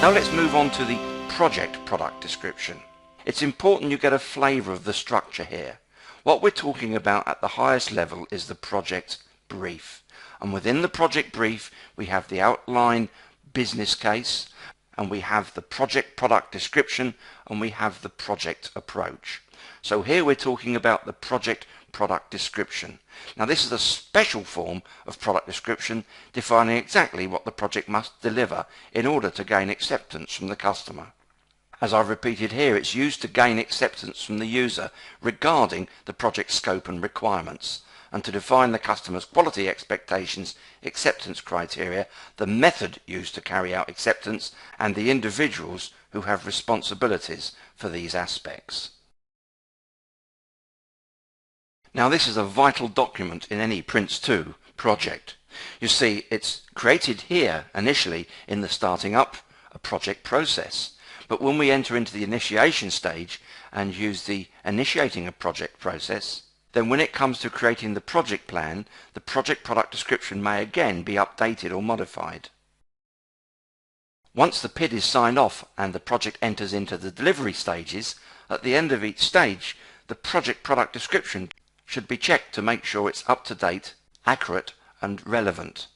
Now let's move on to the project product description. It's important you get a flavour of the structure here. What we're talking about at the highest level is the project brief. And within the project brief we have the outline business case, and we have the project product description, and we have the project approach. So here we're talking about the project product description. Now this is a special form of product description defining exactly what the project must deliver in order to gain acceptance from the customer. As I've repeated here, it's used to gain acceptance from the user regarding the project scope and requirements, and to define the customer's quality expectations, acceptance criteria, the method used to carry out acceptance, and the individuals who have responsibilities for these aspects. Now this is a vital document in any PRINCE2 project. You see, it's created here initially in the starting up a project process. But when we enter into the initiation stage and use the initiating a project process, then when it comes to creating the project plan, the project product description may again be updated or modified. Once the PID is signed off and the project enters into the delivery stages, at the end of each stage, the project product description should be checked to make sure it's up to date, accurate and relevant.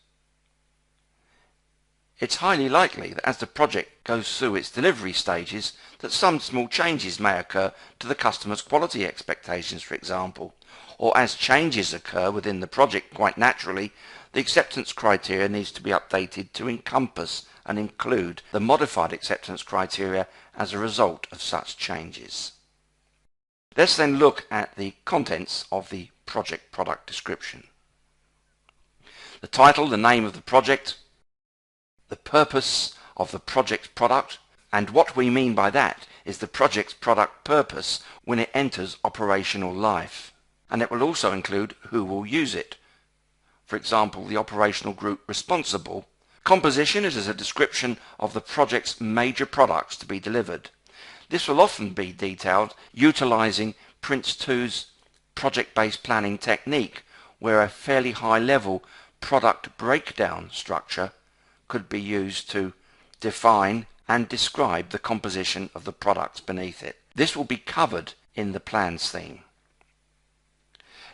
It's highly likely that as the project goes through its delivery stages that some small changes may occur to the customer's quality expectations, for example, or as changes occur within the project quite naturally, the acceptance criteria needs to be updated to encompass and include the modified acceptance criteria as a result of such changes. Let's then look at the contents of the project product description. The title, the name of the project, the purpose of the project's product, and what we mean by that is the project's product purpose when it enters operational life. And it will also include who will use it. For example, the operational group responsible. Composition is a description of the project's major products to be delivered. This will often be detailed utilizing PRINCE2's project-based planning technique, where a fairly high-level product breakdown structure could be used to define and describe the composition of the products beneath it. This will be covered in the plans theme.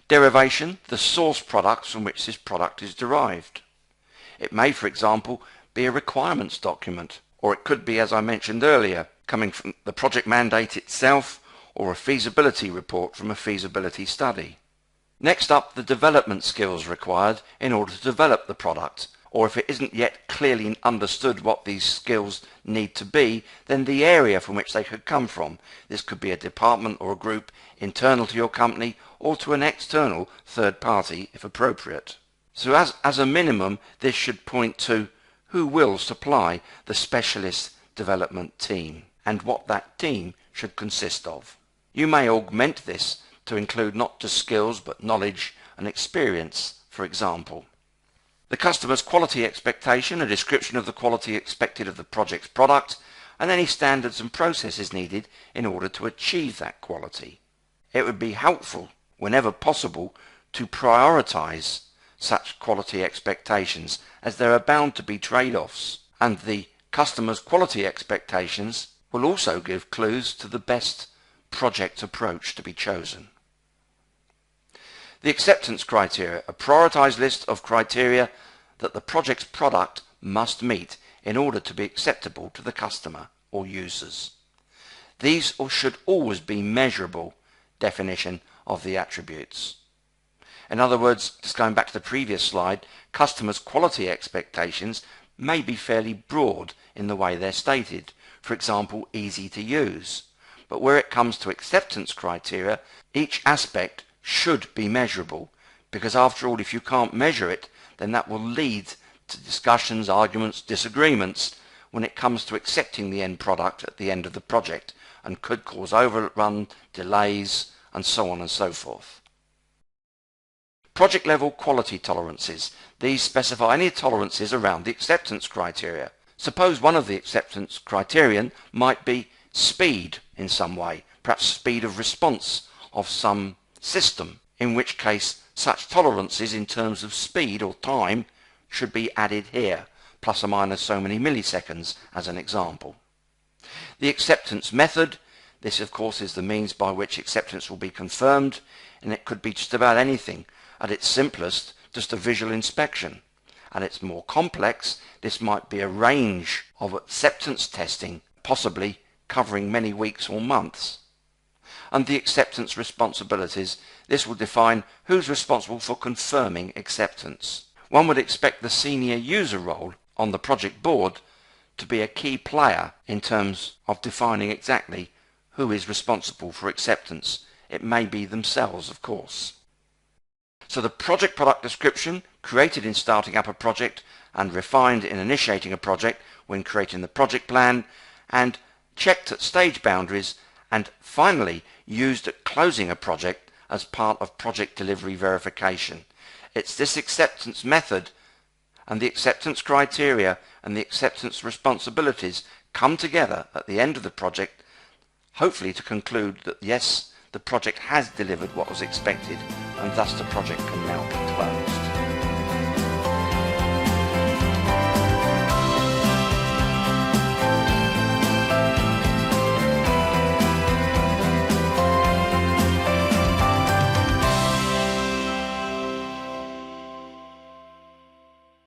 Derivation, the source products from which this product is derived. It may, for example, be a requirements document, or it could be, as I mentioned earlier, coming from the project mandate itself, or a feasibility report from a feasibility study. Next up, the development skills required in order to develop the product, or if it isn't yet clearly understood what these skills need to be, then the area from which they could come from. This could be a department or a group internal to your company, or to an external third party if appropriate. So as a minimum, this should point to who will supply the specialist development team and what that team should consist of. You may augment this to include not just skills but knowledge and experience, for example. The customer's quality expectation, a description of the quality expected of the project's product, and any standards and processes needed in order to achieve that quality. It would be helpful, whenever possible, to prioritize such quality expectations, as there are bound to be trade-offs, and the customer's quality expectations will also give clues to the best project approach to be chosen. The acceptance criteria, a prioritized list of criteria that the project's product must meet in order to be acceptable to the customer or users. These should always be measurable definition of the attributes. In other words, just going back to the previous slide, customers' quality expectations may be fairly broad in the way they're stated. For example, easy to use. But where it comes to acceptance criteria, each aspect should be measurable, because after all, if you can't measure it, then that will lead to discussions, arguments, disagreements when it comes to accepting the end product at the end of the project, and could cause overrun, delays, and so on and so forth. Project level quality tolerances. These specify any tolerances around the acceptance criteria. Suppose one of the acceptance criterion might be speed in some way, perhaps speed of response of some system, in which case such tolerances in terms of speed or time should be added here. plus or minus so many milliseconds as an example. The acceptance method, this of course is the means by which acceptance will be confirmed, and it could be just about anything. At its simplest, just a visual inspection. At its more complex, this might be a range of acceptance testing, possibly covering many weeks or months. And the acceptance responsibilities, this will define who's responsible for confirming acceptance. One would expect the senior user role on the project board to be a key player in terms of defining exactly who is responsible for acceptance. It may be themselves, of course. So the project product description, created in starting up a project and refined in initiating a project when creating the project plan, and checked at stage boundaries, and finally used at closing a project as part of project delivery verification. It's this acceptance method and the acceptance criteria and the acceptance responsibilities come together at the end of the project, hopefully to conclude that yes, the project has delivered what was expected, and thus the project can now be closed.